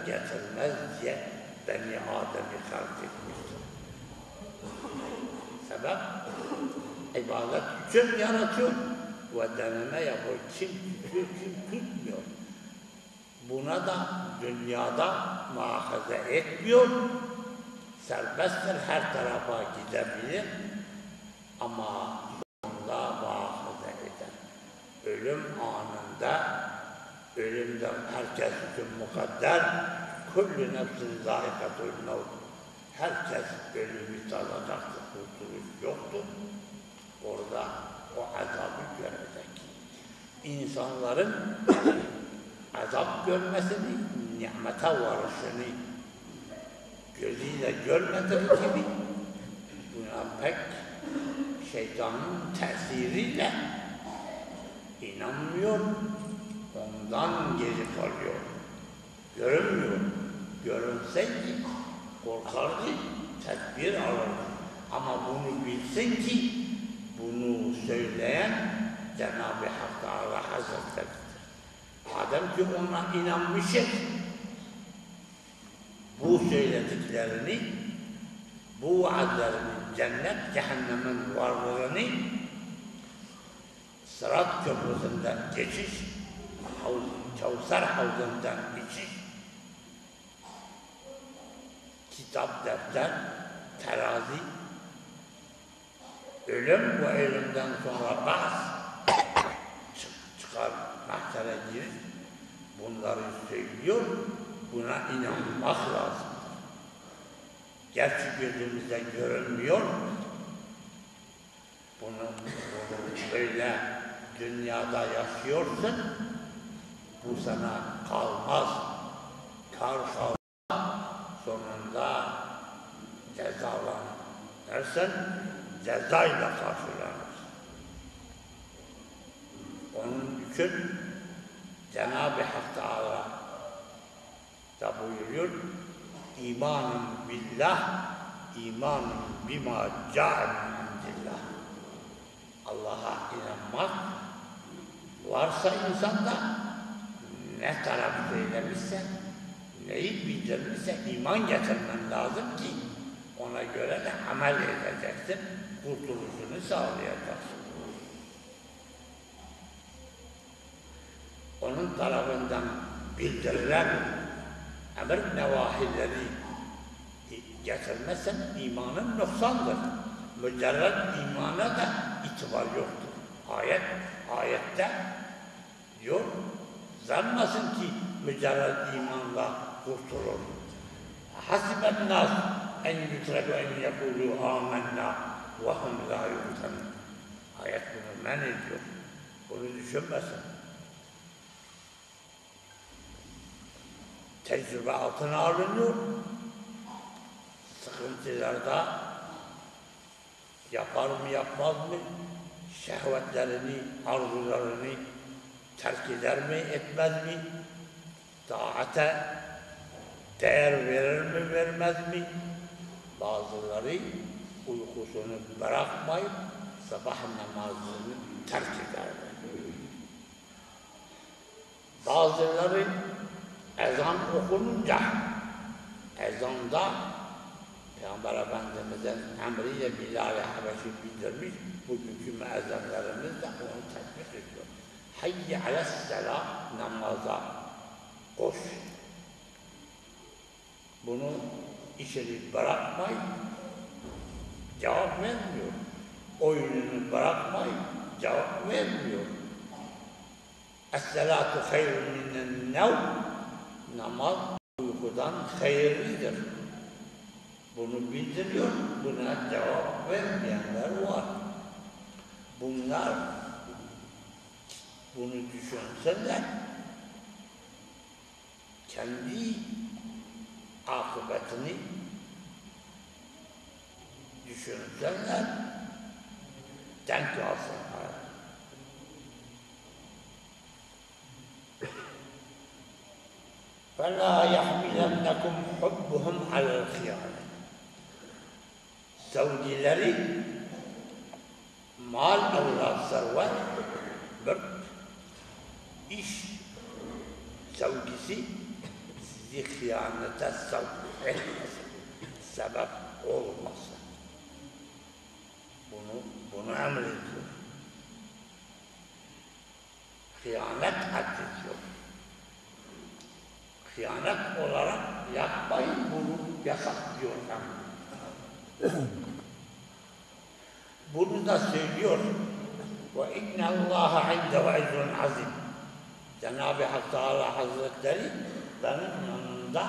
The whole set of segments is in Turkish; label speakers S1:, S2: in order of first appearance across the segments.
S1: getirmez diye Beni Adem'i halk etmiştir. Sebep, ibadet için yaratıyor ve deneme yapıyor. Kim tutuyor, kim tutmuyor. Buna da dünyada muhafaza etmiyor. Serbesttir, her tarafa gidebilir. Ama sonunda muhafaza eder. Ölüm anında, ölümden herkes için mukadder, kullu nefsin zâikatul mevt. Herkes ölümü tadacaktır, kurtuluş yoktur. Orada o azabı görecek. İnsanların azap görmesini, nimete varışını gözüyle görmediği gibi buna pek şeytanın tesiriyle inanmıyor, ondan geri kalıyor. Görünmüyor. Görünseydi korkardı, tedbir alırdı. Ama bunu bilsin ki bunu söyleyen Cenab-ı Hak Teala Hazretleri'dir. Madem ki ona inanmışız, bu söylediklerini, bu vaadlerini, cennet, cehennemin varlığını, Sırat Köprüsü'nden geçiş, Kevser Havzı'ndan geçiş, kitap, defter, terazi, ölüm ve ölümden sonra bahs, çıkar, mahşere girir, bunları söylüyor, buna inanmak lazım. Gerçi gözümüzde görünmüyor, bunu böyle dünyada yaşıyorsun, bu sana kalmaz. Kalmaz, sonunda cezalanırsın, cezayla karşılanırsın. Onun için Cenab-ı Hak Teala da buyuruyor, İmanun billah, imanun bima câ'en indillah. Allah'a inanmak varsa insanda, ne taraf söylemişse, neyi bildirmişse iman getirmen lazım ki ona göre de amel edeceksin, kurtuluşunu sağlayacaksın. Onun tarafından bildirilen emir nevahileri getirmezsen imanın noksandır. Mücerred imana da itibar yoktur. Ayette diyor, zannasın ki mücerred imanla kurtulur. Hasiben nas en yutreku en yekulu amennâ ve hum lâ yuftanûn. Ayet bunu men ediyor. Bunu düşünmesin. Tecrübe altına alınıyor. Sıkıntılarda yapar mı yapmaz mı? Şehvetlerini, arzularını terk eder mi etmez mi? Taate değer verir mi vermez mi? Bazıları uykusunu bırakmayıp sabah namazını terk ederler. Bazıları ezan okununca ezanda Peygamber Efendimiz'in emriyle Bilal-i Habeşi bildirmiş, bugünkü müezzinlerimiz de onu tatbik ediyor. Hayye aleyhisselam, namaza koş. Bunu işini bırakmayın, cevap vermiyor. Oyununu bırakmayın, cevap vermiyor. Es-salatu hayrun minen nevm, namaz uykudan hayırlıdır. Bunu bildiriyor, buna cevap vermeyenler var. Bunlar bunu düşünseler, kendi akıbetini düşünseler, denk alsınlar. فَلَا يَحْمِلَنَّكُمْ حُبُّهُمْ عَلَى الْخِيَانَةِ. Sevgileri, mal, evlat, servet, bir iş sevgisi bizi hıyanete sevk etmesin, sebep olmasın. Bunu emrediyor. Hıyanet hadis yok. Hıyanet olarak yapmayın, bunu yasaklıyor. Bunu da söylüyor. وَاِنَّ اللّٰهَ عِنْدَ وَاِذْرٌ عَزِيمٌ. Cenab-ı Hak Teala Hazretleri benim yanımda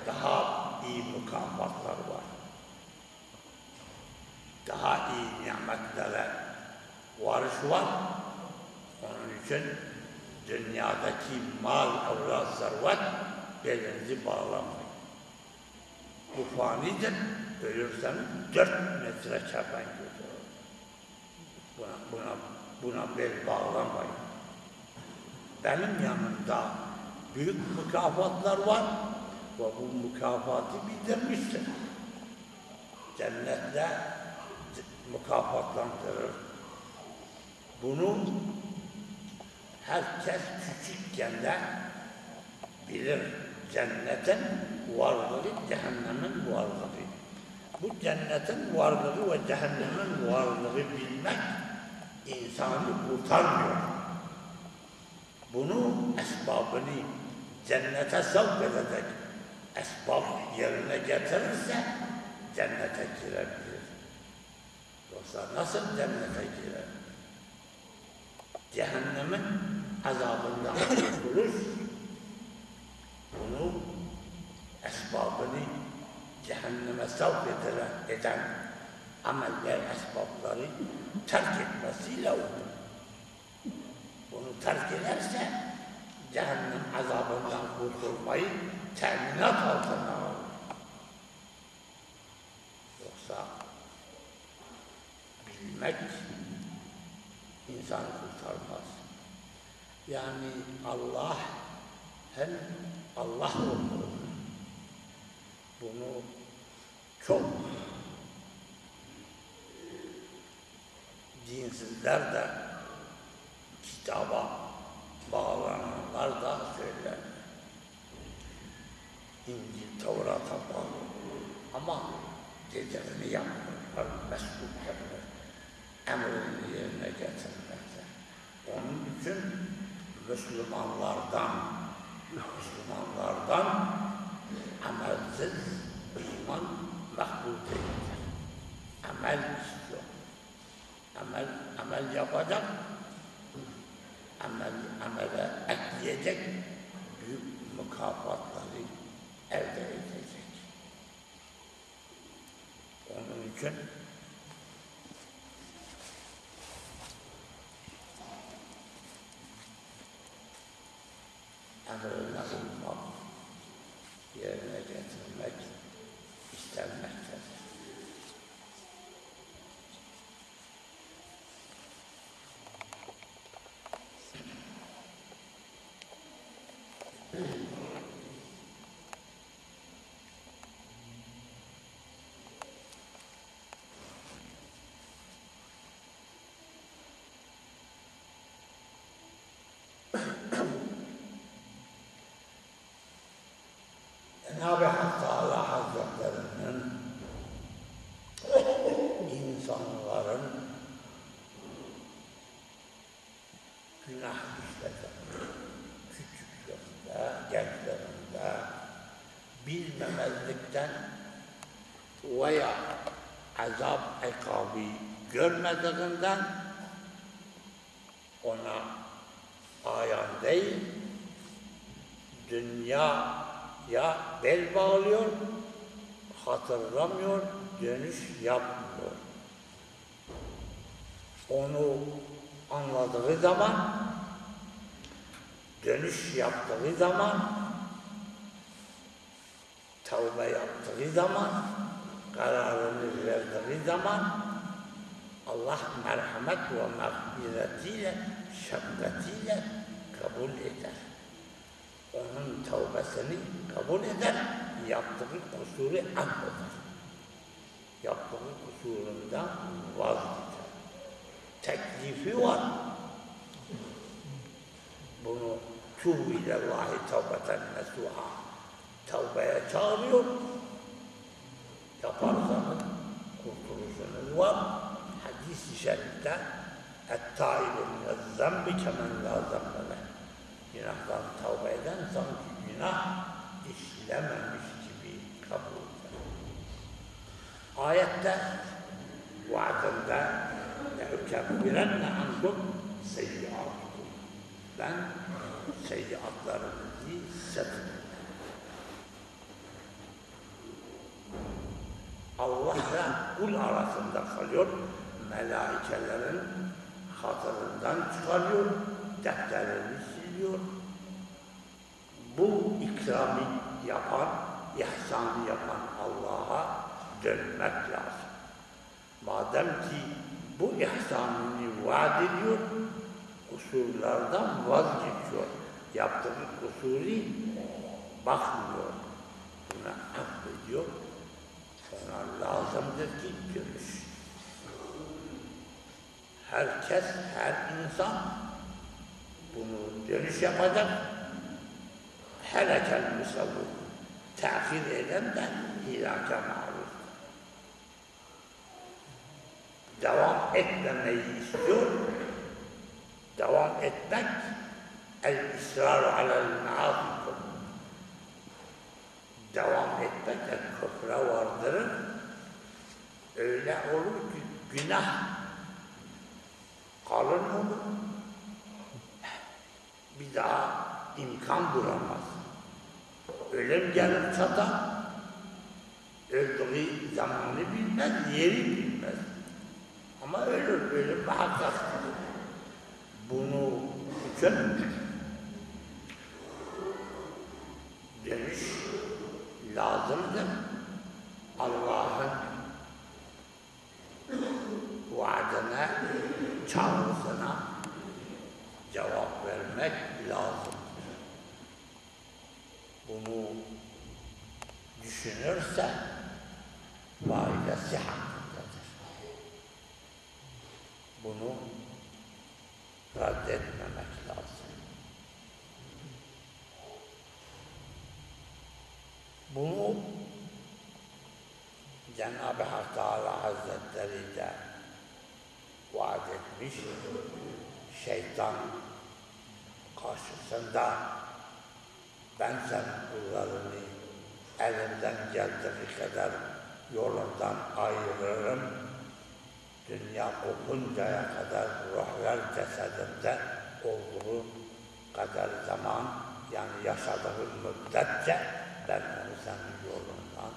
S1: daha iyi mükafatlar var. Daha iyi nimetlere varış var. Onun için dünyadaki mal, evlat, servet belinizi bağlamayın. Bu fanidir. Ölürseniz 4 metre çapan götürür. Buna bel bağlamayın. Benim yanımda büyük mükafatlar var ve bu mükafatı bildirmiştir. Cennetle mükafatlandırır. Bunu herkes küçükken de bilir. Cennetin varlığı, cehennemin varlığı. Bu cennetin varlığı ve cehennemin varlığı bilmek insanı kurtarmıyor. Bunu esbabını cennete sevk edecek esbab yerine getirirse cennete girebilir. Yoksa nasıl cennete girer? Cehennemin azabından kurtulur. Bunu esbabını cehenneme sevk eden ameller, esbabları terk etmesiyle olur. Bunu terk ederse cehennem azabından kurtulmayı teminat altına alır. Yoksa bilmek insanı kurtarmaz. Yani Allah hem Allah olur. Bunu çok dinsizler de kitaba bağlananlar da söyler. İncil, Tevrat'a bağlı. Ama dediğini yapmıyorlar, meşgul yapıyorlar. Emrini yerine getirmezler. Onun için Müslümanlardan amelsiz iman makbul değildir. Amel istiyor. Amel yapacak, amele ekleyecek, büyük mükafatları elde edecek. Onun için emrine uymak, yerine getirmek istenmektedir. Cenab-ı Hak Teala Hazretleri'nin insanların günah işlediğini, küçüklerinde, gençlerinde bilmemezlikten veya azap ikabı görmediğinden ona ayan değil, dünyaya bel bağlıyor, hatırlamıyor, dönüş yapmıyor. Onu anladığı zaman, dönüş yaptığı zaman, tövbe yaptığı zaman, kararını verdiği zaman Allah merhamet ve mağfiretiyle, şefkatiyle kabul eder. Onun tövbesini kabul eder, yaptığı kusuru affeder. Yaptığı kusurundan vazgeçer. Teklifi var. Bunu Tuğbu ilallahi tevbeten nesuha. Tevbeye çağırıyor. Yaparsanız kurtuluşunuz var. Hadis-i şerifte اَتَّائِلُ مِنَ الزَّنْبِ كَمَنْ لَا ذَنْبَ لَهُ. Günahdan tevbe eden sanki günah işlememiş gibi kabul eder. Ayette vaadinde لَاُكَبِّرَنَّ عَنْكُمْ سَيِّئَاتِكُمْ. Ben seyyiatlarınızı setrim. Allah'la kul arasında kalıyor, melaikelerin hatırından çıkarıyor, defterlerini siliyor. Bu ikramı yapan, ihsanı yapan Allah'a dönmek lazım. Madem ki bu ihsanını vaat ediyor, kusurlardan vazgeçiyor. Yaptığı kusuri bakmıyor, buna affediyor. Ona lazımdır ki dönüş. Herkes, her insan bunu dönüş yapacak. Helekel musavvur. Tehir eden de hilaka maruz. Devam etmemeyi istiyor. Devam etmek el-israr alel-ma'afikum. Devam etmek de küfre vardırır. Öyle olur ki günah kalın olur. Bir daha imkan bulamaz. Ölüm gelir çatar. Öldüğü zamanı bilmez, yeri bilmez. Ama ölür, ölüm muhakkak. Bunu için dönüş lazımdır. Allah'ın vaadine, çağrısına cevap vermek lazım. Bunu düşünürse faydası hakkındadır. Bunu reddetmemek lazım. Bunu Cenab-ı Hak Teala Hazretleri de vaat etmiş, şeytan karşısında ben senin kullarını elimden geldiği kadar yolundan ayırırım, dünya kopuncaya kadar ruhlar cesedinde olduğu kadar zaman, yani yaşadığın müddetçe ben onu senin yolundan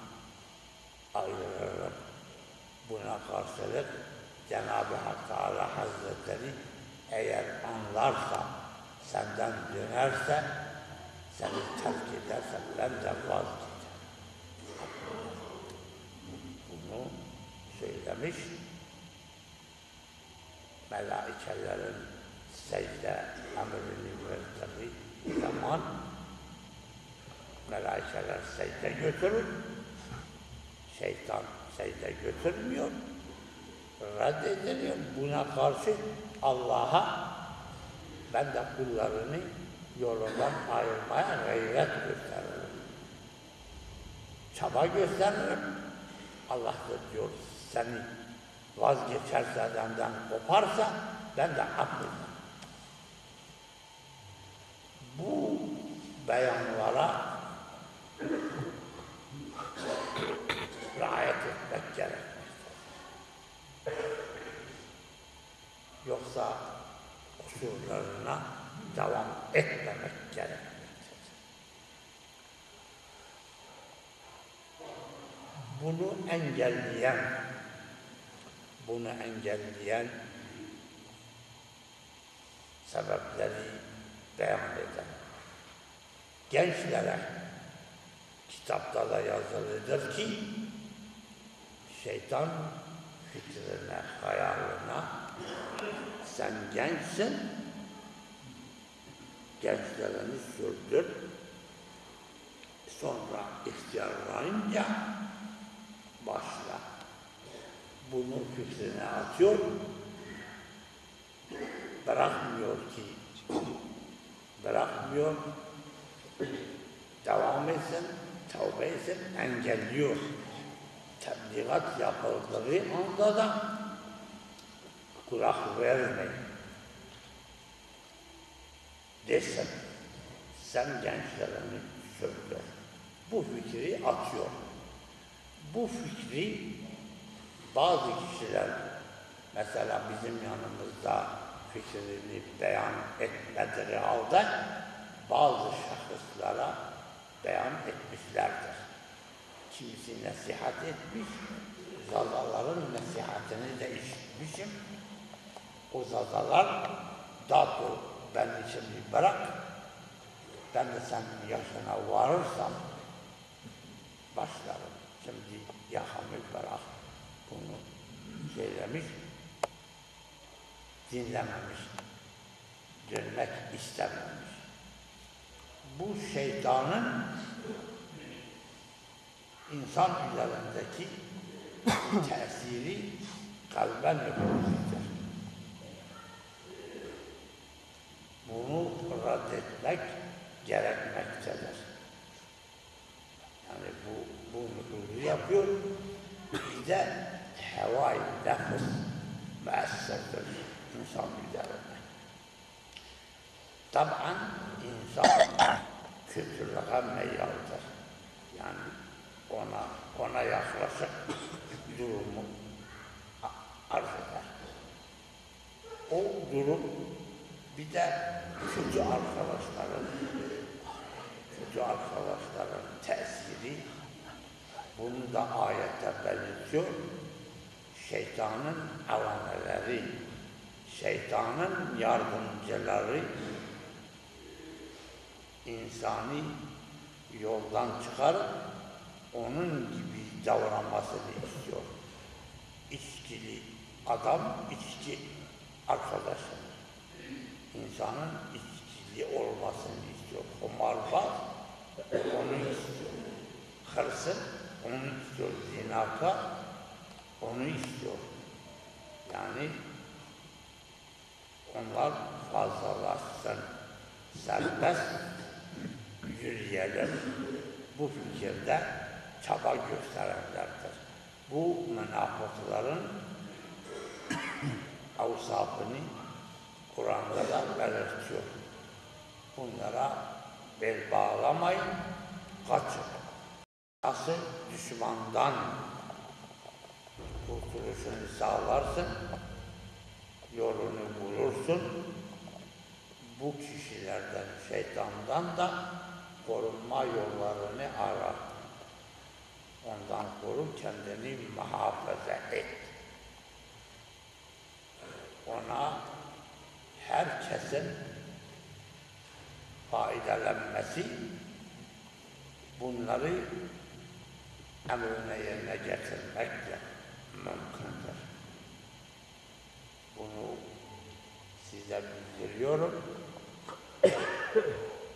S1: ayırırım. Buna karşılık Cenab-ı Hak Teala Hazretleri eğer anlarsa, senden dönerse, seni terk ederse ben de vazgeçerim. Bunu söylemiş. Melaikelerin secde emrini verdiği zaman melaikeler secde götürür. Şeytan secde götürmüyor. Reddediliyor. Buna karşı Allah'a ben de kullarını yolundan ayrılmaya gayret gösteririm. Çaba gösteririm. Allah da diyor seni vazgeçerse benden koparsa ben de affederim. Bu beyanlara riayet etmek gerekmektedir. Yoksa kusurlarına devam etmemek gerekmektedir. Bunu engelleyen sebepleri beyan eder. Gençlere kitapta da yazılıdır ki şeytan fikrine, hayaline sen gençsin, gençlerini sürdür, sonra ihtiyarlayınca başla. Bunu fikrine atıyor, bırakmıyor ki bırakmıyor, devam etsin, tövbe etsin, engelliyor. Tebliğat yapıldığı anda da kulak vermeyin. Desin, sen gençlerini söylüyor. Bu fikri atıyor. Bu fikri bazı kişiler, mesela bizim yanımızda fikrini beyan etmediği halde bazı şahıslara beyan etmişlerdir. Kimisi nasihat etmiş, zazaların nasihatini de işitmişim. O zazalar, daha dur, beni şimdi bırak, ben de senin yaşına varırsam başlarım. Şimdi yakamı bırak, bunu söylemiş, dinlememiş, dönmek istememiş. Bu şeytanın insan üzerindeki tesiri kalbe nüfuzludur. Bunu reddetmek gerekmektedir. Yani bu nüfuzu yapıyor. Bir de heva-i nefis müessirdir insan üzerinde. Tabii insan kötülüğe meyyaldır. Yani ona yaklaşık durumu arz eder. O durum bir de kötü arkadaşların tesiri, bunu da ayette belirtiyor. Şeytanın avaneleri, şeytanın yardımcıları insani yoldan çıkarıp onun gibi davranmasını istiyor. İçkili adam, içki arkadaşın. İnsanın içkili olmasını istiyor. Kumarbaz onu istiyor. Hırsız onu istiyor. Zinakar onu istiyor. Yani onlar fazlalaşsın, serbest yürüyelim. Bu fikirde çaba gösterenlerdir. Bu münafıkların avsafını Kur'an'da da belirtiyor. Bunlara bel bağlamayın, kaçın. Nasıl düşmandan kurtuluşunu sağlarsın, yolunu bulursun. Bu kişilerden, şeytandan da korunma yollarını ara. Ondan koru, kendini muhafaza et. Ona herkesin faydalanması, bunları emrine yerine getirmekle mümkündür. Bunu size bildiriyorum.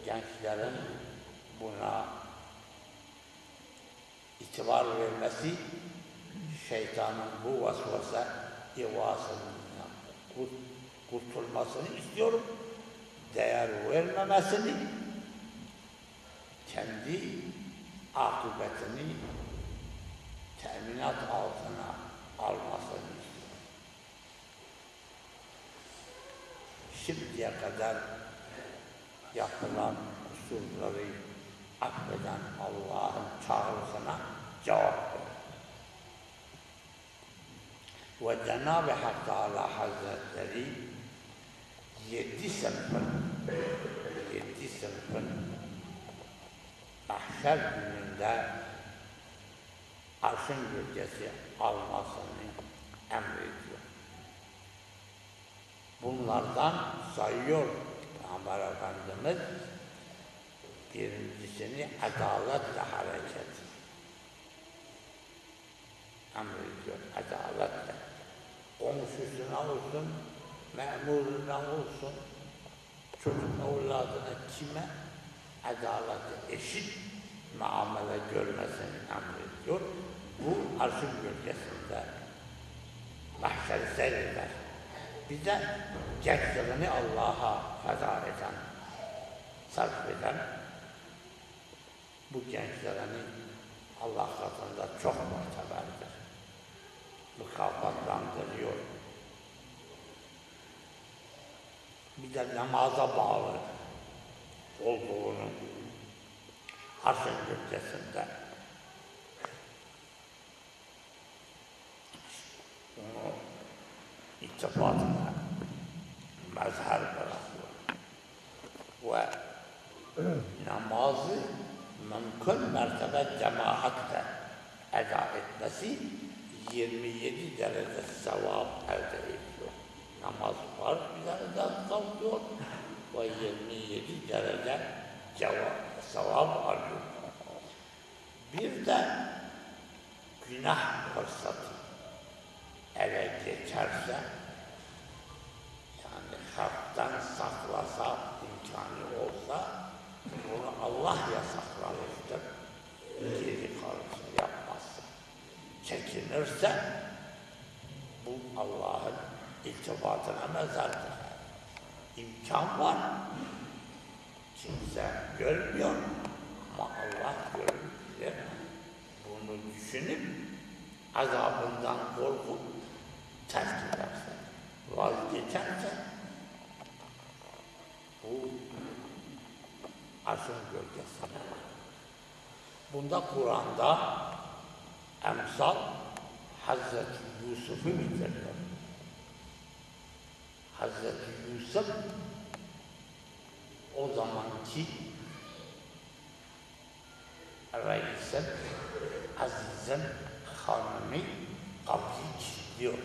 S1: Gençlerin buna itibar vermesi, şeytanın bu vasvasa ivasından kurtulmasını istiyorum. Değer vermemesini, kendi akıbetini teminat altına almasını istiyorum. Şimdiye kadar yapılan kusurları affeden Allah'ın çağrısına cevap ver. Ve Cenab-ı Hak Teala Hazretleri 7 sınıfın mahşer gününde arşın gölgesi almasını emrediyor. Bunlardan sayıyor Peygamber Efendimiz. Birincisini adaletle hareket emrediyor, adaletle. Komşusuna olsun, memuruna olsun, çocuk evladına kime adaleti eşit muamele görmesini emrediyor. Bu arşın gölgesinde mahşeri seyreder. Bir de gençliğini Allah'a feda eden, sarf eden bu gençlerin Allah katında çok muteberdir. Mükafatlandırıyor. Bir de namaza bağlı olduğunu Arş-ı Gülcesi'nde bunu ittifakına mezher bırakıyor. Ve namazı mümkün mertebe cemaatle eda etmesi 27 derece sevap elde ediyor. Namaz var bir derece kalkıyor ve 27 derece sevap alıyor. Bir de günah fırsatı ele geçerse, yani haktan saklasa, imkanı olsa, bunu Allah yasaklamıştır. Geri kalırsa, yapmazsa, çekinirse, bu Allah'ın iltifatına mezardır. İmkan var. Kimse görmüyor ama Allah görür. Bunu düşünüp azabından korkup terk ederse, vazgeçerse bu Arş-ın gölgesine var. Bunda Kur'an'da emsal Hazreti Yusuf'u bitiriyor. Hazreti Yusuf o zamanki reisin, azizin hanımı kapıyı kilitliyor.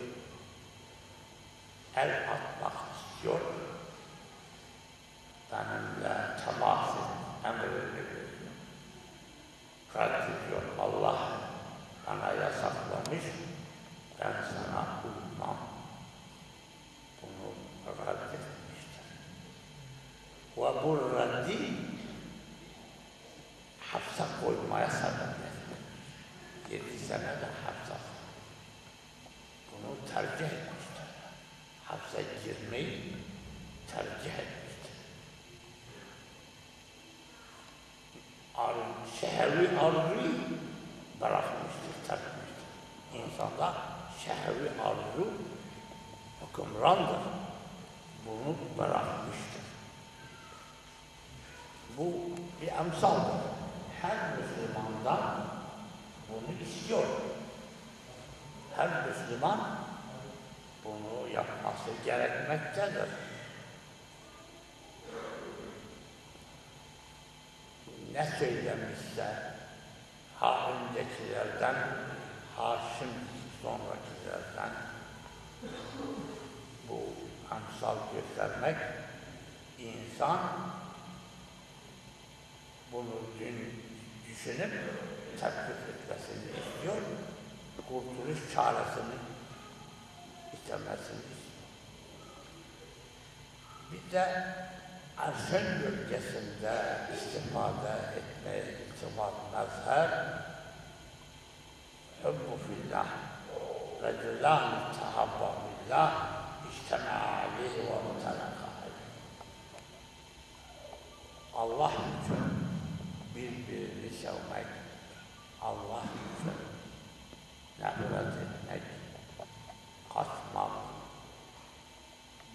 S1: El atmak istiyor. Benimle temas et, emrini veriyor. Reddediyor. Allah bana yasaklamış, ben sana uymam. Bunu reddetmiştir. Ve bu reddi hapse koymaya sebep etmiş. 7 sene de hapse. Bunu tercih etmiştir. Hapse girmeyi tercih etmiştir. Şehvi arzu bırakmıştır, terk etmiştir. İnsanda şehvi arzu hükümrandır. Bunu bırakmıştır. Bu bir emsaldır. Her Müslümandan bunu istiyor. Her Müslüman bunu yapması gerekmektedir. Ne söylemişse ha öncekilerden, ha şimdi sonrakilerden bu emsal göstermek, insan bunu düşünüp tatbik etmesini istiyor, kurtuluş çaresini istemesini istiyor. Bir de Arş-ın gölgesinde istifade etmeye iltifat mezher, hubbu fillah, reculan tehabba billah, içtema aleyhi ve mutalaka aleyhi. Allah için birbirini sevmek, Allah için nefret etmek, kaçmak,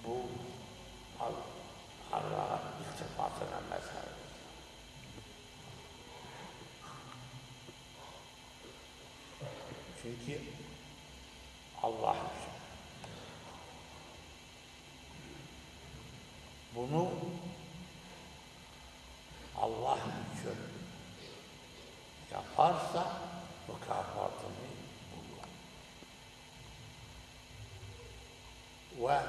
S1: bu Allah'ın iltifatına mezher. Çünkü Allah için. Bunu Allah için yaparsa mükafatını bulur. Ve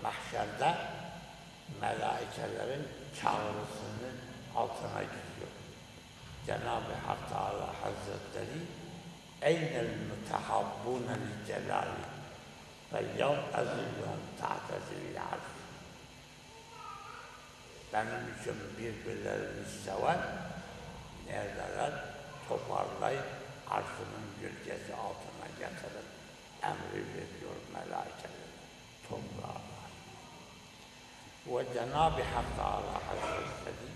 S1: mahşerde melaikelerin çağrısının altına giriyor. Cenab-ı Hak Teala Hazretleri eynel mütehabbûne li celâli ve yevm ezillûn ta'te zilli arş. Benim için birbirlerini seven neredeler? Toparlayıp arşının gölgesi altına getirin. Emri veriyor melaikeler. Toprağa. ve Cenab-ı Hak Teala Hazretleri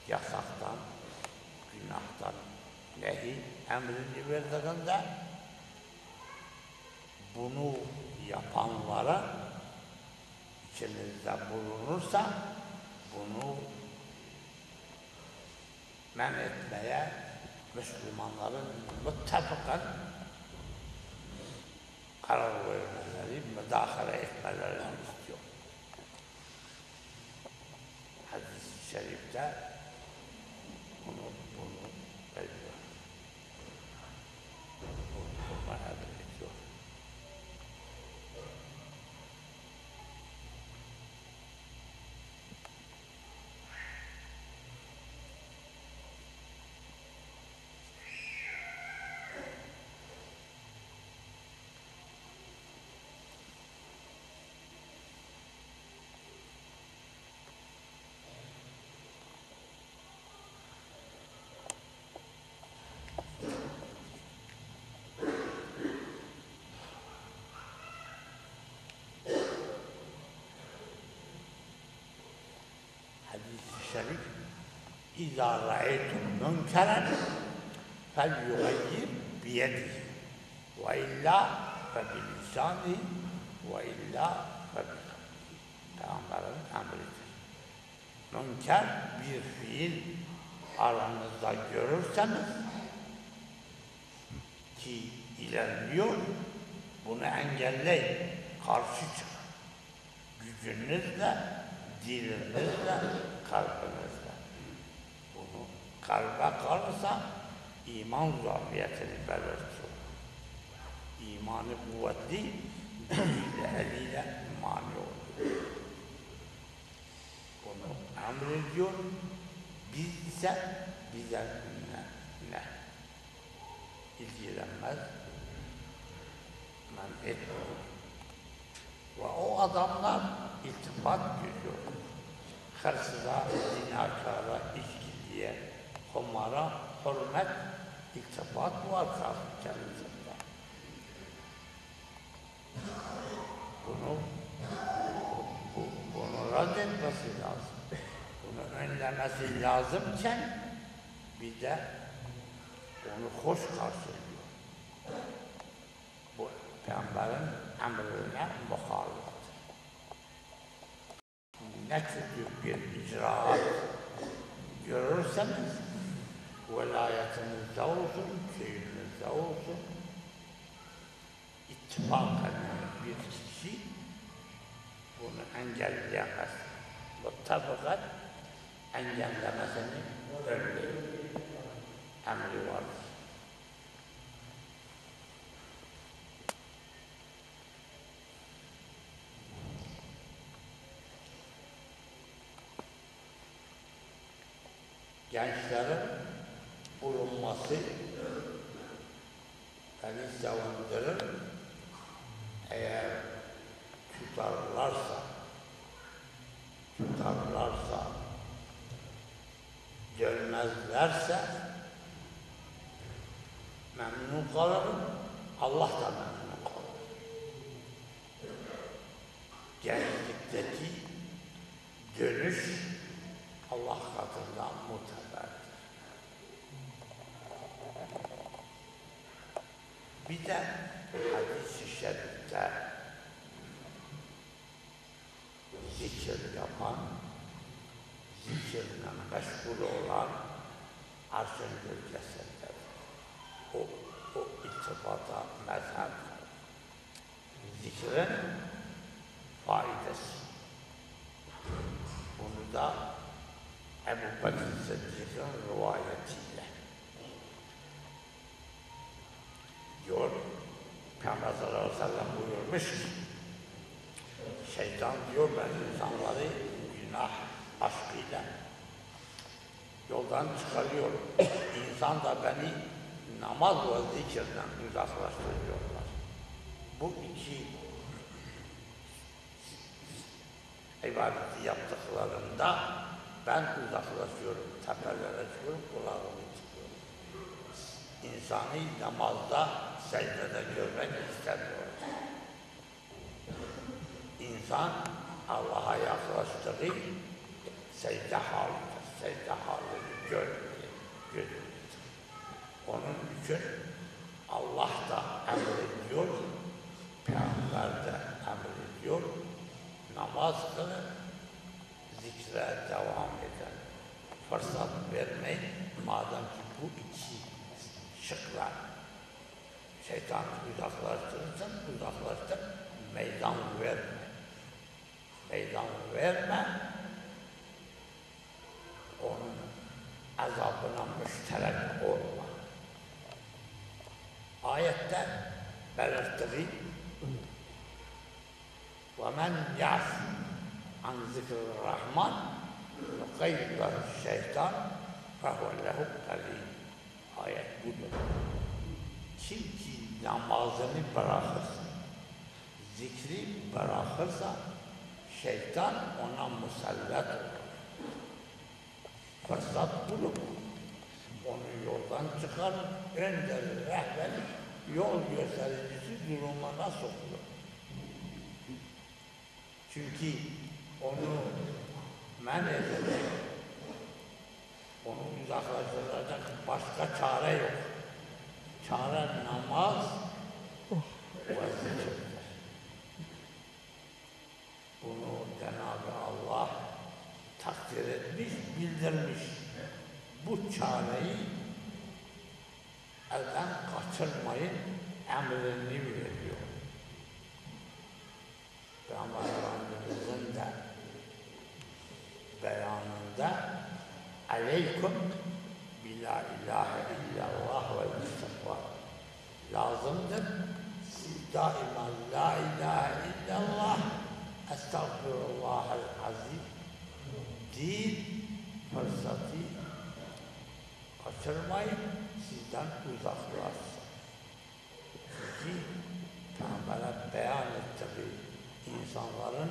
S1: yasaktan, günahtan, nehi emrini verdiğinde bunu yapanlara içinizde bulunursa bunu men etmeye Müslümanların muttafakan karar vermeleri, müdahale etmelerini istiyor. Hadis-i şerifte bunu veriyor. Bunu emrediyor. Hadis-i şerif İzâ ra'eytum münkeren felyughayyir biyedihi ve illâ fe bilisânihi ve illâ fe bikalbihi. Peygamberin emridir. Münker bir fiil aranızda görürseniz ki ilerliyor, bunu engelleyin, karşı çıkın. Gücünüzle, dilinizle, kalbinizle. Bunu kalbe kalırsa iman zafiyetini belirtiyor. İmanı kuvvetli, gücüyle, eliyle mani oluyor. Bunu emrediyor, biz ise bize ne? İlgilenmez, men etmiyor. Ve o adamlar iltifat görüyor. Hırsıza, zinakara, içkiliye, kumara, hürmet, iltifat var kendisinde. Bunu reddetmesi lazım. Bunu önlemesi lazımken bir de onu hoş karşılıyor. Bu Peygamberin emrine muhalefet. Ne kötü bir icraat görürseniz velayetinizde olsun, köyünüzde olsun, ittifak eden bir kişi bunu engelleyemez. Muttafakat engellemesini önleyin. Emri vardır. Gençlerin bulunması beni sevindirir. Eğer tutarlarsa, dönmezlerse memnun kalırım, Allah da memnun kalır. Gençlikteki dönüş Allah katından muteberdir. Bir de hadis-i şerifte zikir yapan, zikirle meşgul olan arş-ın gölgesindedir. O iltifata mezhep. Zikrin faidesi. Bunu da Ebu Bekir Sıddık'ın rivayetiyle diyor, Peygamber sallallahu aleyhi ve sellem buyurmuş ki, şeytan diyor ben insanları günah aşkıyla yoldan çıkarıyor. İnsan da beni namaz ve zikirden uzaklaştırıyorlar. Bu iki ibadeti yaptıklarında ben uzaklaşıyorum, tepelere çıkıyorum, kulağımı çıkıyorum. İnsanı namazda, secdede görmek istemiyorum. İnsan Allah'a yaklaştırır, secde halidir. Secde halini görmüyor. Onun için Allah da emrediyor, Peygamber de emrediyor, namaz kılın, zikre devam eden fırsat vermeyin. Madem ki bu iki şıklar şeytanı uzaklaştırırsan uzaklaştır, meydan verme. Meydan verme, onun azabına müşterek olma. Ayette belirttiği وَمَنْ يَعْفِ عَنْ ذِكْرِ الرَّحْمَنِ يُقَيِّدْ لَهُ الشَّيْطَانِ فَهُوَ لَهُ قَرِينٌ. Ayet budur. Kim ki namazını bırakırsa, zikri bırakırsa, şeytan ona musallat olur. Fırsat bulup onu yoldan çıkarır, önderir, rehberlik, yol göstericisi durumuna sokulur. Çünkü onu men edecek, onu uzaklaştıracak başka çare yok. Çare namaz ve zikirdir. Bunu Cenab-ı Allah takdir etmiş, bildirmiş. Bu çareyi elden kaçırmayın emrini veriyor. Peygamber Efendimiz'in de beyanında aleyküm bi la ilahe illallah ve istiğfar lazımdır. Siz daima la ilahe illallah estağfirullahal azim değil fırsatı kaçırmayın, sizden uzaklaşsın. Çünkü Peygamber'e beyan ettiği insanların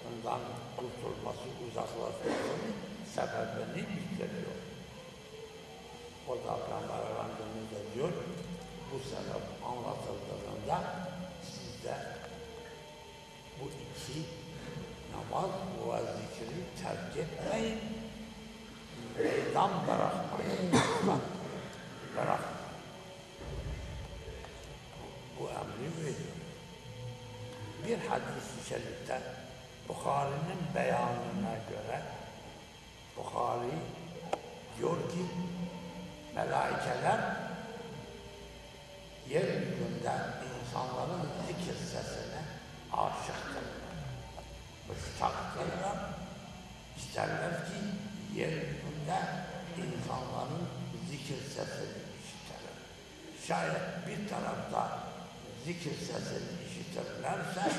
S1: ondan kurtulması, uzaklaşmasının sebebini bildiriyor. O da Peygamber Efendimiz de diyor, bu sebep anlatıldığında siz de bu iki namaz ve zikri terk etmeyin, meydan bırakmayın, bırakmayın. Bu emri veriyor. Bir hadis-i şerifte Bukhari'nin beyanına göre Bukhari diyor ki melaikeler yeryüzünde insanların zikir sesine aşıktırlar, müştaktırlar. İsterler ki yeryüzünde insanların zikir sesini işitirler. Şayet bir tarafta zikir sesini işitirlerse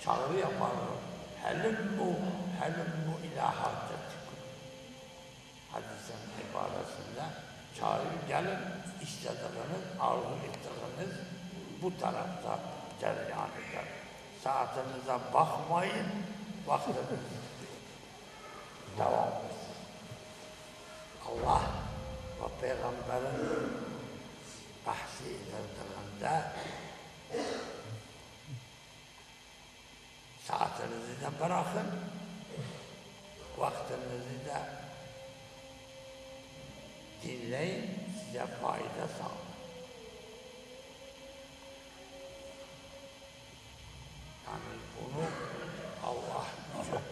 S1: çağrı yaparlar. Helümmu ilâ hâccetikum. Hadisin ibaresinde çağrı gelin, istediğiniz, arzu ettiğiniz bu tarafta cereyan eder. Saatinize bakmayın, vaktiniz devam etsin. Allah ve Peygamberin bahsi edildiğinde saatinizi de bırakın, vaktinizi de dinleyin, size fayda sağlar. Yani bunu Allah için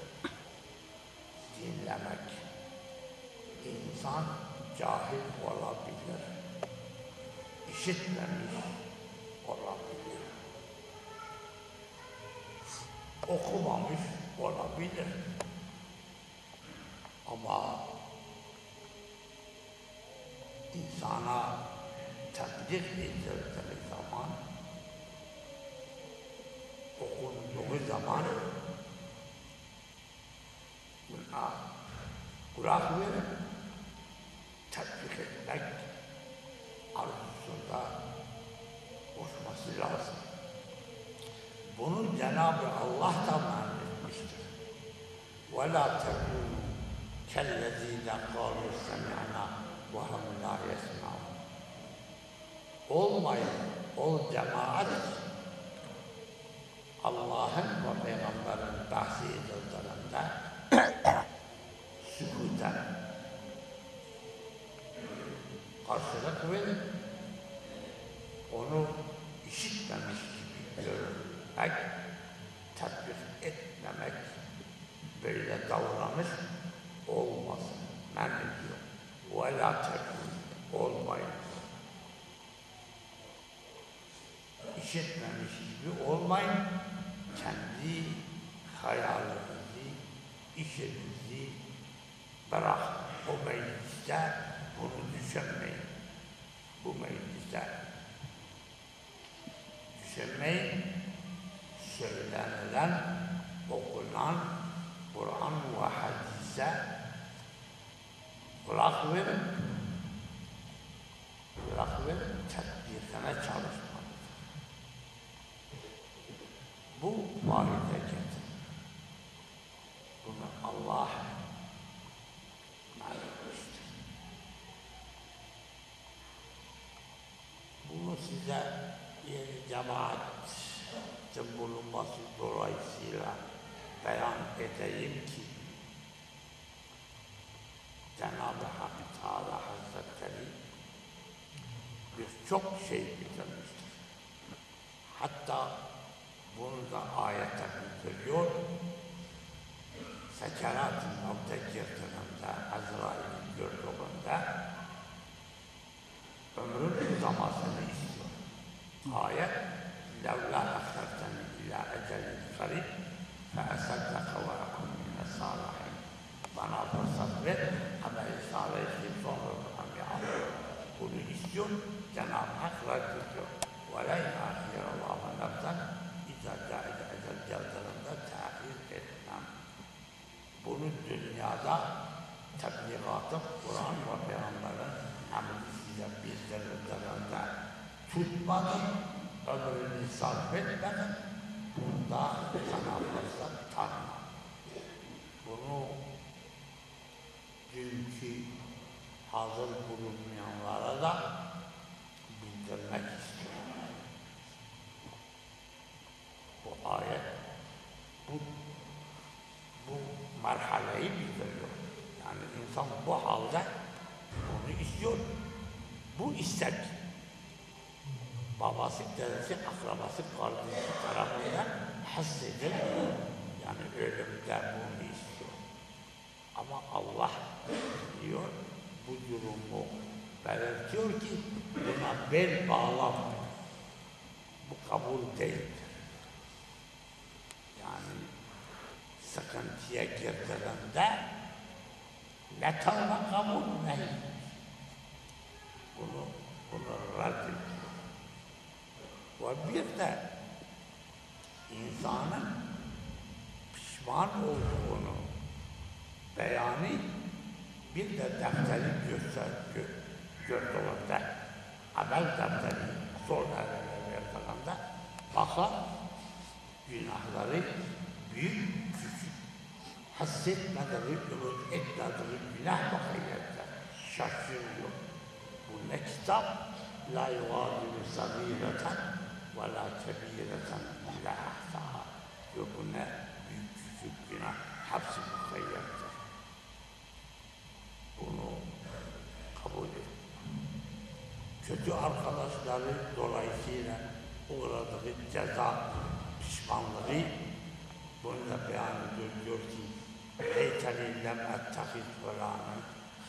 S1: dinlemek. İnsan cahil olabilir, işitmemiş olabilir, okumamış olabilir. Ama insana tebliğ edildiği zaman, okunduğu zaman buna kulak verin, tebliğ etmek arzusunda koşması lazım. Bunu Cenab-ı Allah da man etmiştir. وَلَا تَكُونُوا كَالَّذ۪ينَ قَالُوا سَمِعْنَا وَهُمْ لَا يَسْمَعُونَ. Olmayın, ol cemaat, Allah'ın ve Peygamber'in bahsi edildiğinde sükûten karşılık verir, onu işitmemiş gibi görmek, tatbik etmemek, böyle davranış olmasın, men ediyor. وَلَا تَكُونْ olmayın. İşitmemiş gibi olmayın, kendi hayalinizi, işinizi bırak. O mecliste bunu düşünmeyin. Bu mecliste düşünmeyin. Söylenilen, okunan Kur'an ve hadise kulak verin. Kulak verin, tatbikine çalışmalıdır. Bu maide getir. Bunu Allah malumuştur. Bunu size yeni cemaatin bulunması dolayısıyla beyan edeyim ki Cenab-ı Hak Teala Hazretleri birçok şey bildirmiştir. Hatta bunu da ayete bildiriyor. Sekerat-ı mevte girdiğinde, Azrail'in gördüğünde ömrün uzamasını istiyor. Ayet لَوْلَا أَخَّرْتَنِي إِلَى أَجَلٍ قَرِيبٍ فَأَصَدَّقَ وَأَكُنْ مِنَ الصَّالِحِينَ Bana fırsat ver, amel-i salih edip sonra yapalım. Bunu istiyor, Cenab-ı Hak reddediyor. وَلَا يَعْخِرَ اللّٰهُ نَفْسًا اِذَا جَاءَ اَجَلْ cevdalında tahir etmem. Bunu dünyada tebliğatı Kur'an ve Peygamber'in emri size bildirildiğinde tutmadım, ömrünü sarf etmedim, bunda sana fırsat tanımam. Bunu dünkü hazır bulunmayanlara da bildirmek istiyorum. Bu ayet bu merhaleyi bildiriyor. Yani insan bu halde bunu istiyor. Bu istek babası, dedesi, akrabası, kardeşi tarafından hissedilir. Yani ölümde bunu istiyor. Ama Allah diyor, bu durumu belirtiyor ki buna bel bağlanmıyor. Bu kabul değildir. Yani sıkıntıya girdiğinde ne tavla kabul değil. Bunu reddediyor. Ve bir de insanın pişman olduğunu beyanı bir de defteri gördüğünde amel defteri sol eline verdiğinde bakar günahları büyük küçük hissetmediği, ümit etmediği günah bakıyette şaşırıyor. Bu ne kitap? La yuvadiru sabireten ve la kebireten illa ahsaha. Diyor bu ne büyük küçük günah hepsi mukayyettir. Bunu kabul et. Kötü arkadaşları dolayısıyla uğradığı ceza, pişmanlığı bunu da beyan ediyor ki heyteli lem ettehiz felanen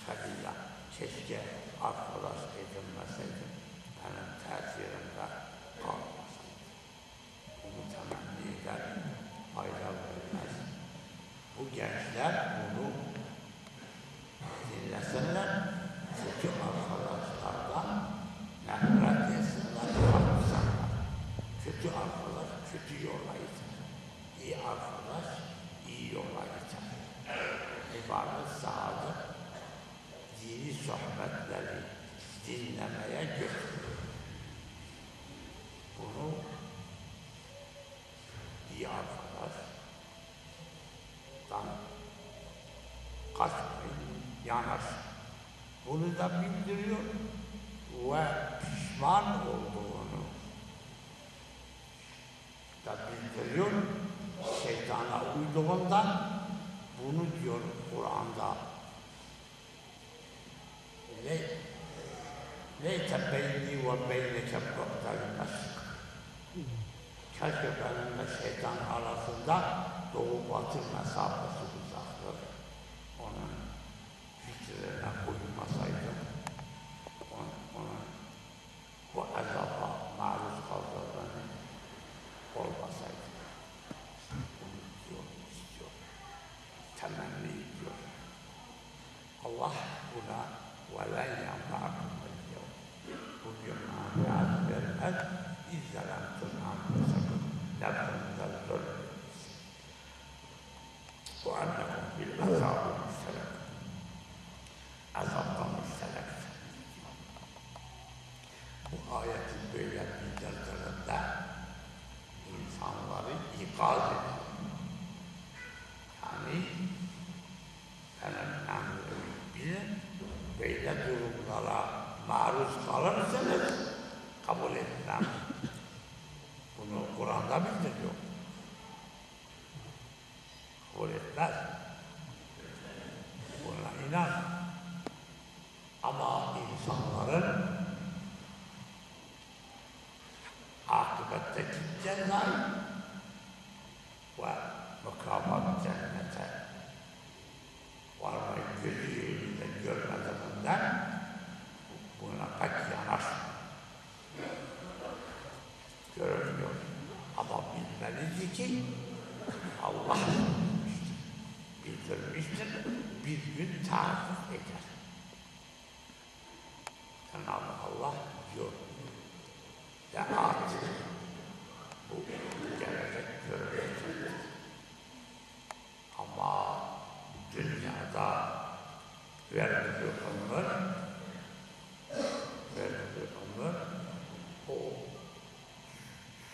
S1: halila. Keşke arkadaş edinmeseydim, benim tesirimde kalmasaydı. Bunu temenni eder, fayda vermez. Bu gençler bunu dinlesinler, kötü arkadaşlardan nefret etsinler, korksunlar. Kötü arkadaş kötü yola iter. İyi arkadaş iyi yola iter. İbadet sahadır. Dini sohbetleri dinlemeye götürür. Bunu iyi arkadaştan kaçmayın, yanaşın. Bunu da bildiriyor ve pişman olduğunu da bildiriyor. Şeytana uyduğundan bunu diyor Kur'an'da. Leyte beyni ve beyneke b'del meşrik. Keşke benimle şeytan arasında doğu batı mesafesi uzaktır. Onun fikrine uymasaydım, onun bu azaba maruz kaldığını olmasaydı. Bunu diyor, istiyor, temenni ediyor. Allah buna وَلَنْ يَنْفَعَكُمُ الْيَوْمَ bugün maniyat vermez, اِذَّلَمْتُمْ أَنْفُسَكُمْ لَكُمْ ذَلْظُلْمِ وَاَنَّكُمْ بِالْعَذَابِ مُشْتَرَكُ azaptan müşterek. Bu ayetin böyle bildirdiğinde insanları ikaz ediyor. Yani benim emrimi bilin, böyle durumlara maruz kalırsanız kabul etmem. Bunu Kur'an'da bildiriyor. Kabul etmez. Buna inan. Ama insanların akıbetteki cezayı ve mukabat cennete varmayı gözüyle görmediğinden buna pek yanaşmıyor. Görünmüyor. Ama bilmelidir ki Allah bildirmiştir, bir gün tahakkuk eder. Cenab-ı Allah diyor, artık bu gelecek görülecektir. Ama dünyada verdiği ömür, o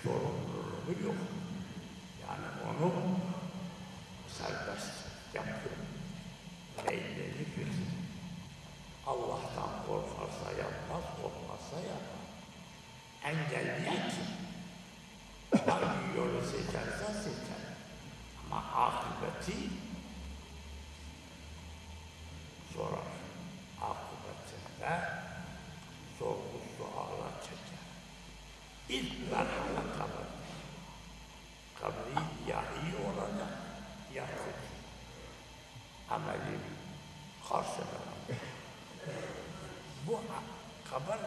S1: sorumluluğu yok. Yani onu serbest yapıyor. Meyilleri bir. Allah'tan korkarsa yapmaz, korkmazsa yapmaz. Engelleyen kim? Hangi yolu seçerse seçer. Ama akıbeti sorar. Akıbetinde sorgu suala çeker. İlk merhale kabir. Kabri ya iyi olacak, ya kötü. Ameli karşılanacak. Bu kabir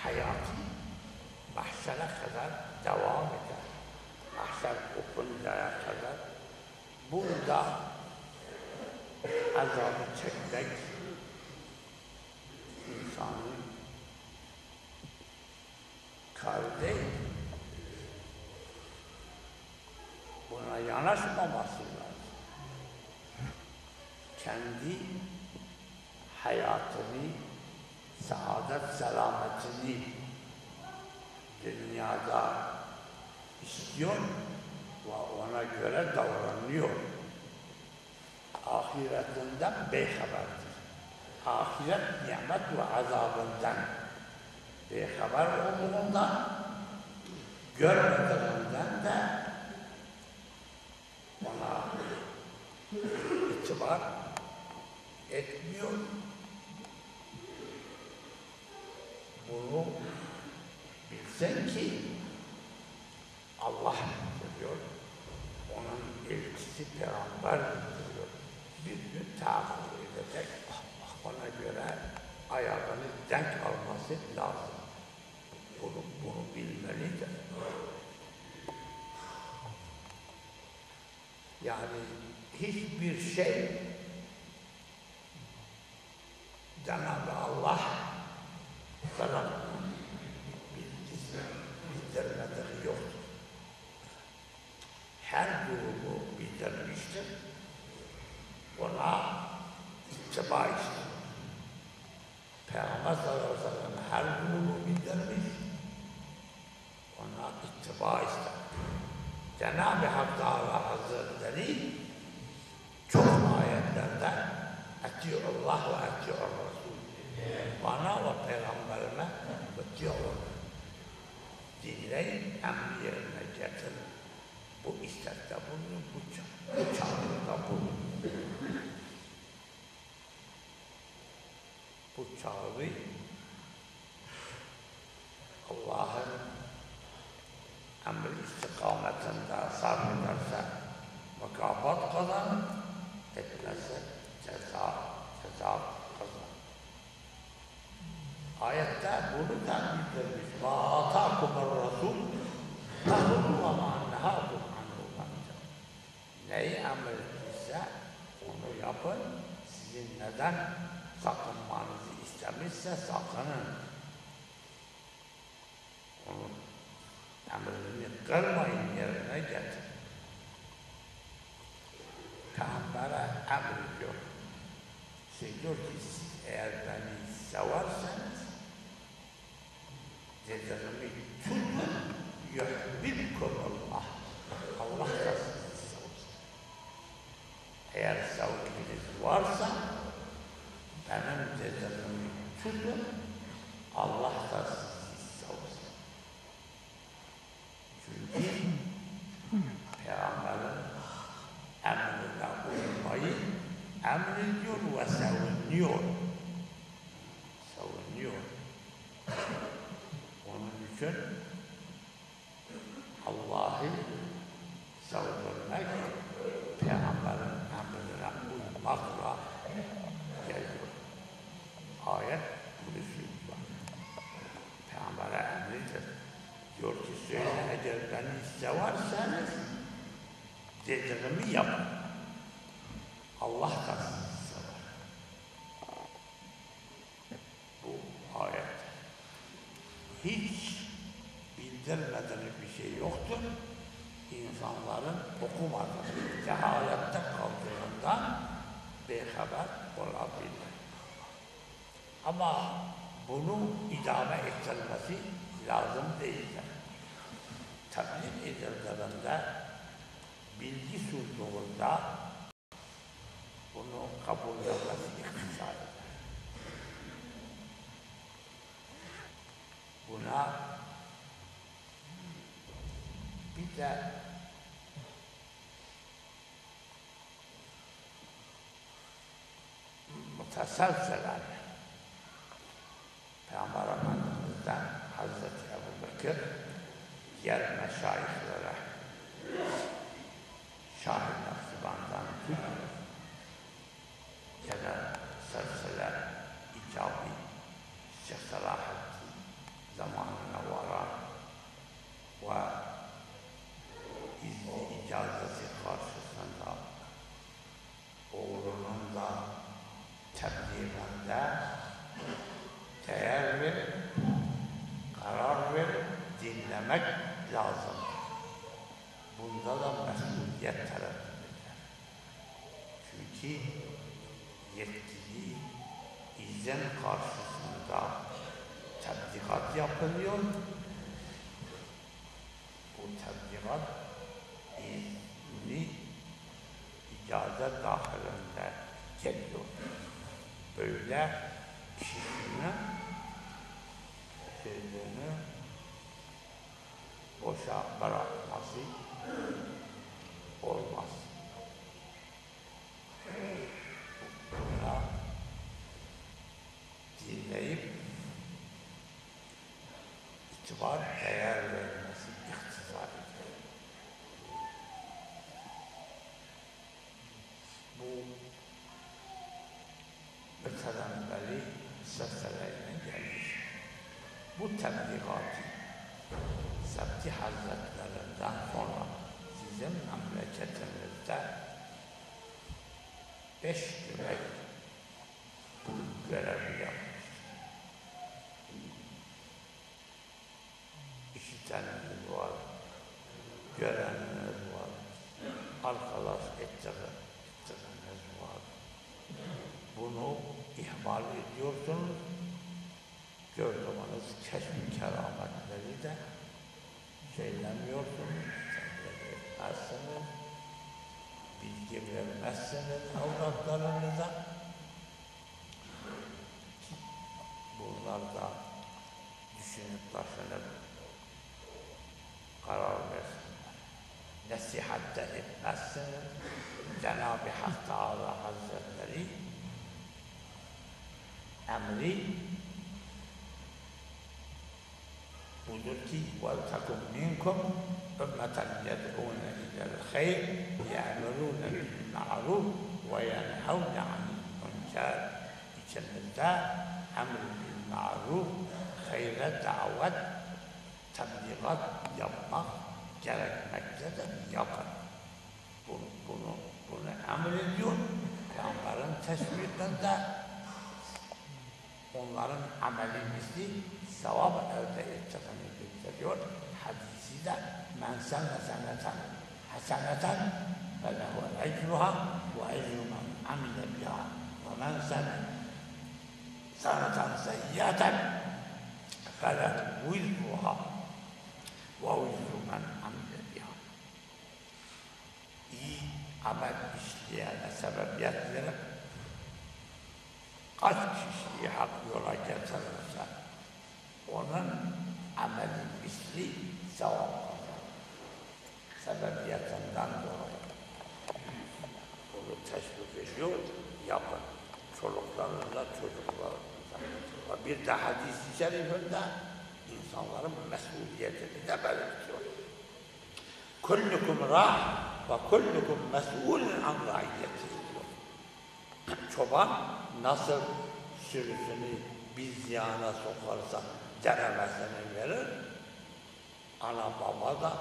S1: hayatı mahşere kadar devam eder. Mahşer okuncaya kadar burada azabı çekmek insanın kalbi buna yanaşmaması lazım. Kendi hayatını, saadet selametini dünyada istiyor ve ona göre davranıyor. Ahiretinden beyhaberdir. Ahiret nimet ve azabından beyhaber olduğundan, görmediğinden de ona itibar etmiyor. Bunu bilsen ki Allah diyor, onun elçisi peygamber diyor. Bir gün tahakkuk edecek, ona göre ayağını denk alması lazım. Bunu bilmelidir. Yani hiçbir şey Cenab-ı Allah sana bildirmeleri yoktur. Her durumu bildirmiştir. Ona ittiba ister. Peygamber sallallahu aleyhi ve sellem her durumu bildirmiş. Ona ittiba ister. Cenab-ı Hak Teala Hazretleri çok ayetlerde Eti'ullah ve Eti'ur Resul. Bana ve Peygamberime Eti'ur. Dinleyin, emri yerine getirin. bu istekte bulunur, bu çağrıda bulunur. Bu çağrı Allah'ın emri istikametinde sarf ederse mükafat kazanır, etmezse ceza kazanır. Ayette bunu da bildirmiş. وَاَتَاكُمَ الرَّسُولُ فَهُلُّ وَمَا نَهَاكُمْ عَنْهُ فَانْتَهُ. Neyi emrettiyse onu yapın. Sizin neden sakınmanızı istemişse sakının. Onun emrini kırmayın, yerine getirin. Peygamber'e emrediyor. Diyor ki siz eğer beni severseniz cezanımı tutun, yuhbibkumullah. Allah da sizi sevsin. Eğer sevginiz varsa benim cezanımı tutun, Allah da sizi sevsin. Çünkü Peygamber'in emrine uymayı emrediyor ve savunuyor. Onun için Allah'ı savunmak Peygamber'in emrine uymakla geliyor. Ayet bunu söylüyor. Peygamber'e emridir. Diyor ki söyle eğer beni severseniz dediğimi yapın. Allah da sizi sever. Bu ayet hiç bildirmediği bir şey yoktur. İnsanların okumadığı, cehalette kaldığından beyhaber olabilir. Ama bunu idame ettirmesi lazım değildir. Tebliğ edildiğinde bilgi sunduğunda bunu kabul etmesi iktisar eder. Buna bir de muteselseler Peygamber Efendimiz'den Hazreti Ebubekir diğer meşayihlere Şah-ı Nakşiban'dan tut gelen selseler icabı Şeyh Salahaddin zamanına varan ve izni icazeti karşısında oğlunun da tebliğinde değer verip, karar verip dinlemek lazım. Bunda da mesuliyet tarafındadır. Çünkü yetkili izin karşısında tebliğat yapılıyor. Bu tebliğat izni icazet dahilinde geliyor. Böyle kişinin sözünü boşa bırakması olmaz. Buna dinleyip itibar değer vermesi iktisar ediyor. Bu öteden beri seslerine gelmiş. Bu tebliğatı Sabti Hazretlerinden sonra sizin memleketinizde 5 yıl bu görevi yapmış. İşiteniniz var, göreniniz var, arkadaş ettiğiniz var. Bunu ihmal ediyorsunuz. Gördüğünüz keşf-i kerametleri de söylemiyorsunuz, tebliğ etmezsiniz, bilgi vermezsiniz avratlarınıza. Bunlar da düşünüp taşınıp karar versinler. nasihat da etmezseniz Cenab-ı Hak Teala Hazretleri emri budur ki وَلْتَكُمْ مِنْكُمْ اُمَّةً يَدْعُونَ إِلَى الْخَيْرِ يَأْمُرُونَ بِالْمَعْرُوفِ وَيَنْهَوْنَ عَنِ الْمُنكَرِ. İçimizde emr bil maruf, hayre davet, tebliğat yapmak gerekmektedir. Yapın. Bunu emrediyor. Peygamberin teşvikinde onların amelimizi sevap elde edeceğini gösteriyor. Hadisi de men senne seneten haseneten ve lehu ecruha ve ecru men amile biha ve men senne seneten seyyiaten fe lehu vizruha ve vizru men amile biha. İyi amel işleyene sebebiyet verip kaç kişiyi hak yola getirirse onun ameli misli sevap kazanır. Sebebiyetinden dolayı. Bunu teşvik ediyor, yapın. Çoluklarınızla, çocuklarınızla. Ve bir de hadis-i şerifinde insanların mesuliyetini de belirtiyor. Kullukum râh ve kullukum mes'ûlun an râiyyetihi diyor. Çoban nasıl sürüsünü bir ziyana sokarsa ceremesini verir, ana baba da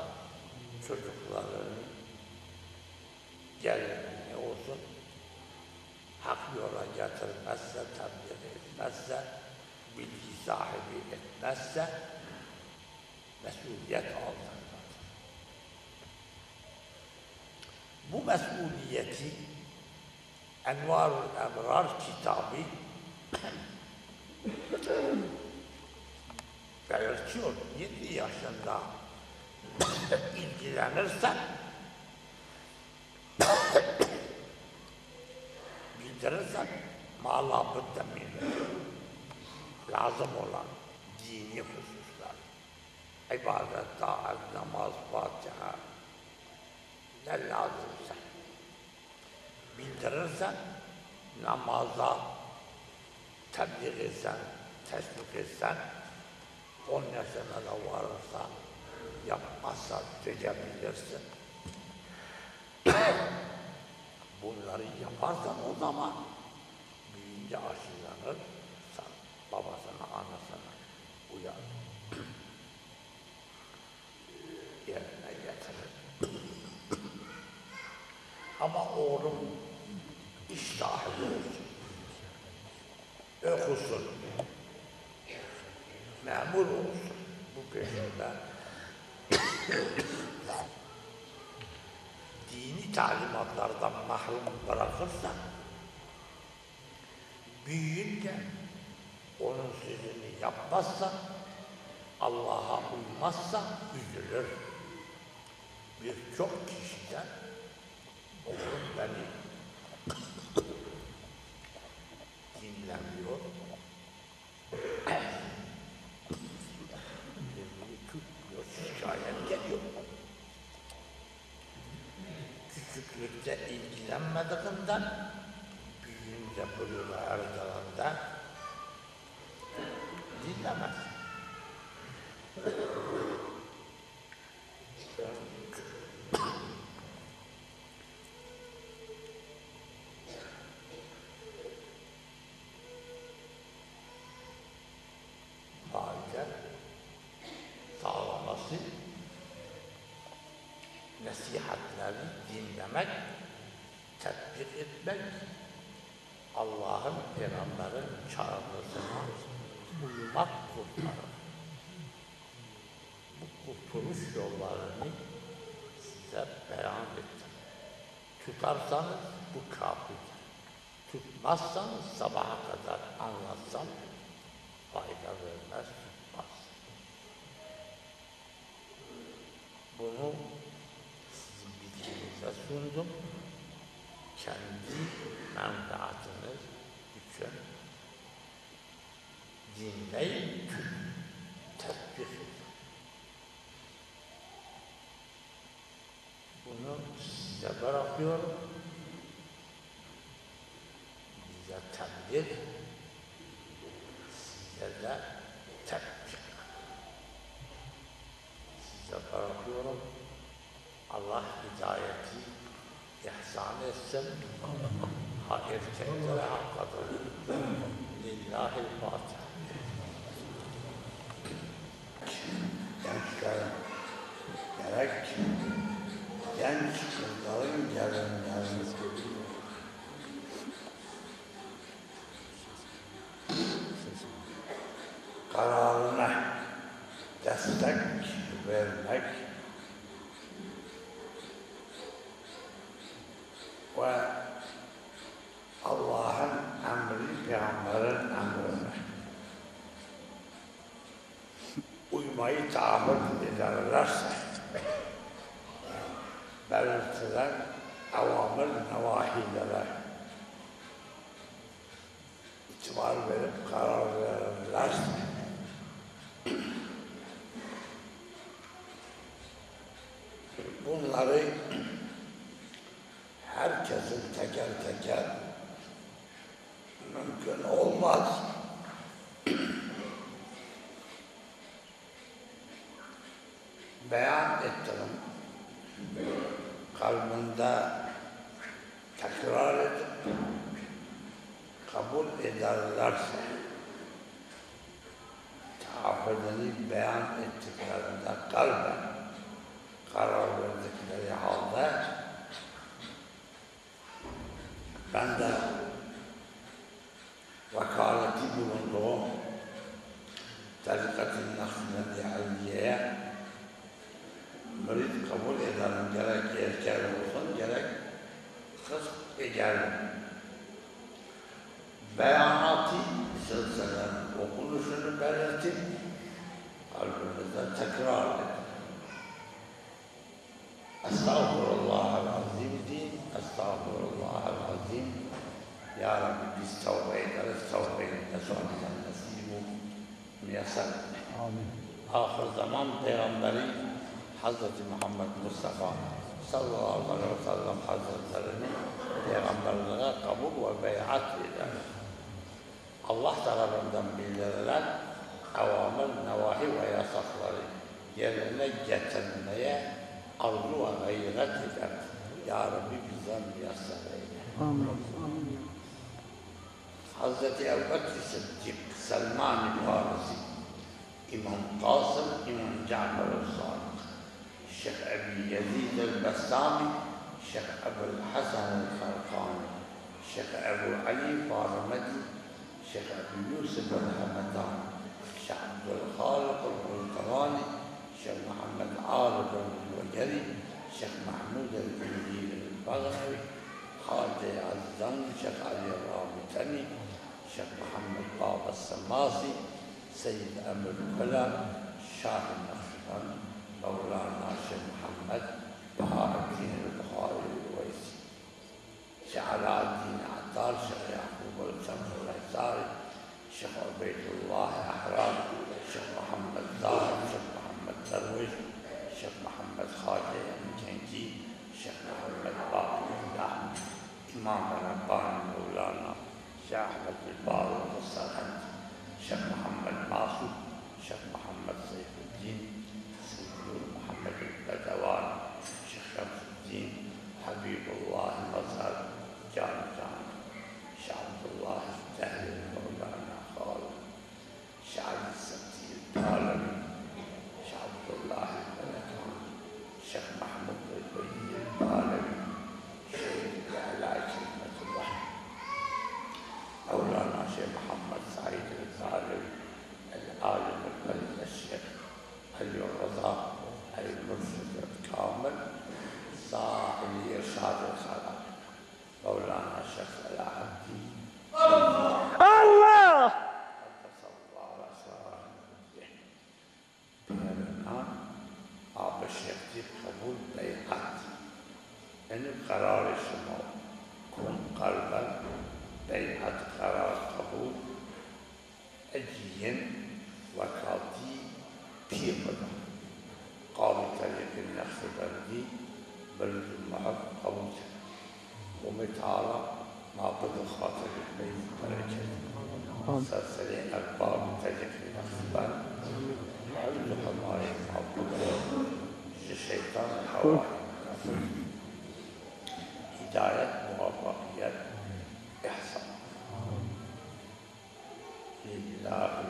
S1: çocuklarını gelini olsun, hak yola getirmezse, tebliğ etmezse, bilgi sahibi etmezse, mesuliyet altındadır. Bu mesuliyeti Envarul Ebrar kitabı belirtiyor. 7 yaşında ilgilenirsen bildirirsen mâlâbıdda minnet lazım olan dini hususlar, ibadet, taat, namaz, fatiha ne lazımsa bildirirsen, namaza tebliğ etsen, teşvik etsen, 10 yaşına da varırsa, yapmazsa tükebilirsin. Bunları yaparsan o zaman büyüyünce aşılanırsan, babasına, anasına uyar. Yerine getirir. Ama oğlum iştahlı olsun, okusun, memur olsun, bu peşinde dini talimatlardan mahrum bırakırsa, büyüyünce onun sözünü yapmazsa, Allah'a uymazsa üzülür. Birçok kişiden oğlum beni dinlemiyor, tutmuyor, şikayet geliyor. Küçüklükte ilgilenmediğinden büyüyünce buluğu erdalanda dinlemez. Sağlaması, nasihatleri dinlemek, tatbik etmek, Allah'ın, Peygamber'in çağrısına uymak kurtarır. Bu kurtuluş yollarını size beyan ettim. Tutarsanız bu kafidir. Tutmazsanız sabaha kadar anlatsam fayda vermez, tutmaz. Bunu sizin bilginize sundum. Kendi menfaatiniz için dinleyin, tatbik edin. Bunu size bırakıyorum. Bize tebliğ, size de tepkik. Size bırakıyorum. Allah hidayeti ihsan etsin. Erkeklere hakkadır. Lillahil-Fatiha. Gençlerin gerek genç kızların gelinleriniz kararına destek vermek ve Allah'ın emri, Peygamber'in emrine uymayı tahammül ederlerse belirtilen avamir nevahilere itibar verip karar verirlerse bunları herkesin teker teker mümkün olmaz. Beyan ettim. Kalbinde tekrar edip kabul ederlerse taahhüdünü beyan ettiklerinde kalben karar verdikleri halde ben de vakaleti bulunduğum Tarikat-ı Nakşibendi Aliye'ye mürid kabul edelim, gerek erkek olsun, gerek kız edelim. Beyanatı silsilenin okunuşunu belirtip kalbimizde tekrar edin. Estağfurullahal-azim deyin, estağfurullahal-azim. Ya Rabbi biz tevbe ederiz, tevbe-i nesu'niden nesibu müyesser. Amin. Ahir zaman Peygamberi Hazreti Muhammed Mustafa sallallahu aleyhi ve sellem Hazretlerini Peygamberliğe kabul ve beyat eder. Allah tarafından bildirilen avamir, nevahi ve yasakları yerine getirmeye arzu ve gayret eder. Ya Rabbi bizden müyesser eyle. Amin. Hazreti Ebu Bekir Sıddık, Selman-ı Farisi, İmam Kasım, İmam Cafer-ı Sadık, Şeyh Ebi Yezid el-Bestami, Şeyh Ebu'l Hasan el-Kharkani, Şeyh Ebu Ali Farimedi, Şeyh Ebu Yusuf el-Hamadani, Şeyh Abdülhalik el-Bulgarani, Şeyh Muhammed Arif el-Vegeri, Şeyh Mahmud el-İndir el-Baghavi, Hadi Azizan, Şeyh Ali Rabitani, Şeyh Muhammed Baba Samasi, Seyyid Emir Kula, Şah-ı Nakşibend, Mevlana Şeyh Muhammed Bahaddin el-Bukhari el-Veysi, Şeyh Alaaddin Attar, Şeyh Yakub el-Şams el-Hizari, Şeyh Ubeydullah Ahrar, Şeyh Muhammed Zahir, Şeyh Muhammed Derviş, Şeyh Muhammed Khadi el-Kenki, Şeyh Muhammed Baqiyullah, İmam Rabbani Mevlana, Şeyh Ahmed el-Bari el-Sarhand, Şeyh Muhammed Masud, Şeyh Muhammed Seyfuddin, Seyyid Muhammed el-Bedevan, Şeyh Şemsuddin, Habibullah Mazhar, Can, Şeyh Abdullah el-Tehli, Mevlana Khalid, Şeyh Ali-Setti el-Talebi, Şeyh Abdullah el-Belekan, Şeyh Mahmud el-Beyyi el-Talebi, Şeyh Alâ Kelimetullah, Mevlana Şeyh Muhammed Said el-Zalevi, el-Alim el-Belid el-Şeyh, el-Yurraza, el-Mürşid el-Kamil, Sâhil-i İrşad el-Halal, Mevlana Şeyh Alâddin, Allah! Sallallahu aleyhi ve sellem. Diğerinden Abi Şeyh'tir kabul beyat. Benim karar işim o. Kun kalben beyat karar kabul. Eciyen vakati pir kadar. Kâbi Tariq-i Nakşibendi بالمعك قبول ومتعالى معبد الخاطر البيت بركة مسلسلين أكبر تجك الأخبار وعبد حماية معبد الشيطان الحواري هداية موفقية إحسان لله